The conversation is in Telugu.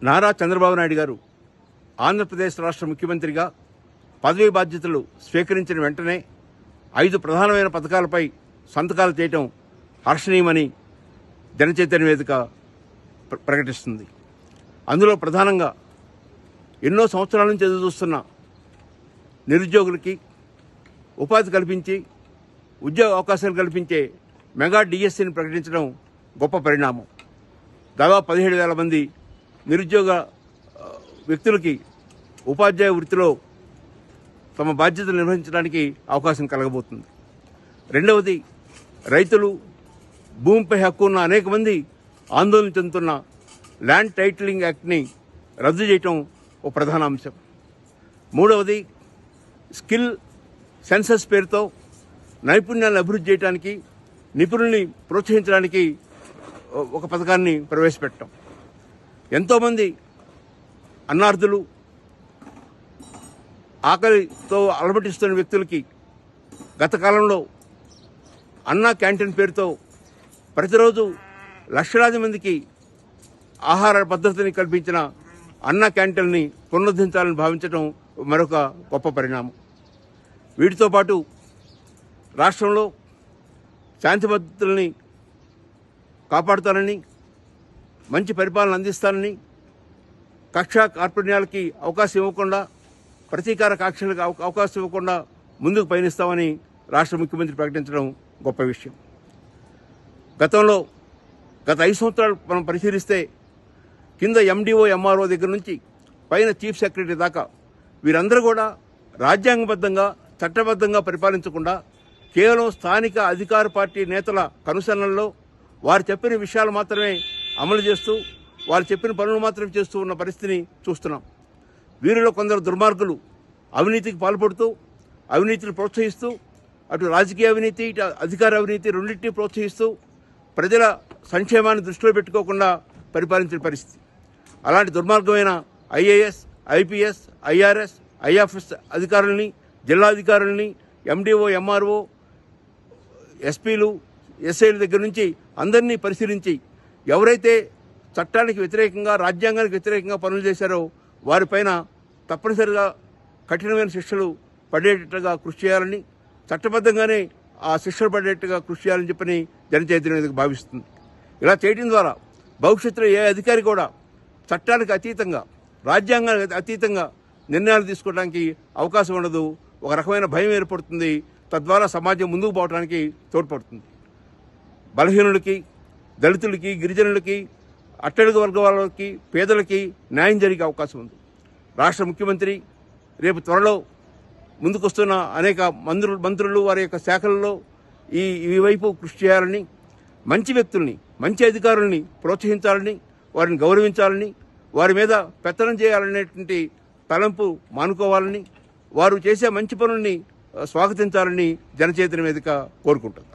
నారా చంద్రబాబు నాయుడు గారు ఆంధ్రప్రదేశ్ రాష్ట్ర ముఖ్యమంత్రిగా పదవీ బాధ్యతలు స్వీకరించిన వెంటనే 5 ప్రధానమైన పథకాలపై సంతకాలు చేయటం హర్షణీయమని జనచైతన్య వేదిక ప్రకటిస్తుంది. అందులో ప్రధానంగా ఎన్నో సంవత్సరాల నుంచి ఎదురుచూస్తున్న నిరుద్యోగులకి ఉపాధి కల్పించి ఉద్యోగ అవకాశాలు కల్పించే మెగా డిఎస్సిని ప్రకటించడం గొప్ప పరిణామం. దాదాపు 17,000 మంది నిరుద్యోగ వ్యక్తులకి ఉపాధ్యాయ వృత్తిలో తమ బాధ్యతలు నిర్వహించడానికి అవకాశం కలగబోతుంది. రెండవది, రైతులు, భూమిపై హక్కు ఉన్న అనేక మంది ఆందోళన చెందుతున్న ల్యాండ్ టైటిలింగ్ యాక్ట్ని రద్దు చేయటం ఒక ప్రధాన అంశం. మూడవది, స్కిల్ సెన్సస్ పేరుతో నైపుణ్యాలను అభివృద్ధి చేయడానికి, నిపుణుల్ని ప్రోత్సహించడానికి ఒక పథకాన్ని ప్రవేశపెట్టడం. ఎంతోమంది అన్నార్థులు, ఆకలితో అలమటిస్తున్న వ్యక్తులకి గత కాలంలో అన్నా క్యాంటీన్ పేరుతో ప్రతిరోజు లక్షలాది మందికి ఆహార భద్రతని కల్పించిన అన్నా క్యాంటీన్ని పునరుద్ధరించాలని భావించడం మరొక గొప్ప పరిణామం. వీటితో పాటు రాష్ట్రంలో శాంతి భద్రతల్ని కాపాడుతానని, మంచి పరిపాలన అందిస్తానని, కక్షా కార్పణ్యాలకి అవకాశం ఇవ్వకుండా, ప్రతీకార కాక్షలకు అవకాశం ఇవ్వకుండా ముందుకు పయనిస్తామని రాష్ట్ర ముఖ్యమంత్రి ప్రకటించడం గొప్ప విషయం. గత 5 సంవత్సరాలు మనం పరిశీలిస్తే కింద ఎండిఓ, ఎంఆర్ఓ దగ్గర నుంచి పైన చీఫ్ సెక్రటరీ దాకా వీరందరూ కూడా రాజ్యాంగబద్ధంగా, చట్టబద్ధంగా పరిపాలించకుండా కేవలం స్థానిక అధికార పార్టీ నేతల కనుసన్నల్లో వారు చెప్పిన విషయాలు మాత్రమే అమలు చేస్తూ, వారు చెప్పిన పనులు మాత్రమే చేస్తూ ఉన్న పరిస్థితిని చూస్తున్నాం. వీరిలో కొందరు దుర్మార్గులు అవినీతికి పాల్పడుతూ, అవినీతిని ప్రోత్సహిస్తూ, అటు రాజకీయ అవినీతి, ఇటు అధికార అవినీతి రెండింటినీ ప్రోత్సహిస్తూ ప్రజల సంక్షేమాన్ని దృష్టిలో పెట్టుకోకుండా పరిపాలించిన పరిస్థితి. అలాంటి దుర్మార్గమైన ఐఏఎస్, ఐపీఎస్, ఐఆర్ఎస్, ఐఎఫ్ఎస్ అధికారులని, జిల్లాధికారులని, ఎండిఓ, ఎంఆర్ఓ, ఎస్పీలు, ఎస్ఐల దగ్గర నుంచి అందరినీ పరిశీలించి ఎవరైతే చట్టానికి వ్యతిరేకంగా, రాజ్యాంగానికి వ్యతిరేకంగా పనులు చేశారో వారిపైన తప్పనిసరిగా కఠినమైన శిక్షలు పడేటట్టుగా కృషి చేయాలని, చట్టబద్ధంగానే ఆ శిక్షలు పడేట్టుగా కృషి చేయాలని చెప్పని జనచైతన్యం భావిస్తుంది. ఇలా చేయడం ద్వారా భవిష్యత్తులో ఏ అధికారి కూడా చట్టానికి అతీతంగా, రాజ్యాంగానికి అతీతంగా నిర్ణయాలు తీసుకోవడానికి అవకాశం ఉండదు. ఒక రకమైన భయం ఏర్పడుతుంది. తద్వారా సమాజం ముందుకు పోవడానికి తోడ్పడుతుంది. బలహీనులకి, దళితులకి, గిరిజనులకి, అట్టడుగు వర్గ వాళ్ళకి, పేదలకి న్యాయం జరిగే అవకాశం ఉంది. రాష్ట్ర ముఖ్యమంత్రి రేపు త్వరలో ముందుకొస్తున్న అనేక మంత్రులు వారి యొక్క శాఖలలో ఈ వైపు కృషి చేయాలని, మంచి వ్యక్తుల్ని, మంచి అధికారుల్ని ప్రోత్సహించాలని, వారిని గౌరవించాలని, వారి మీద పెత్తనం చేయాలనేటువంటి తలంపు మానుకోవాలని, వారు చేసే మంచి పనుల్ని స్వాగతించాలని జనచైతన్యం వేదిక కోరుకుంటుంది.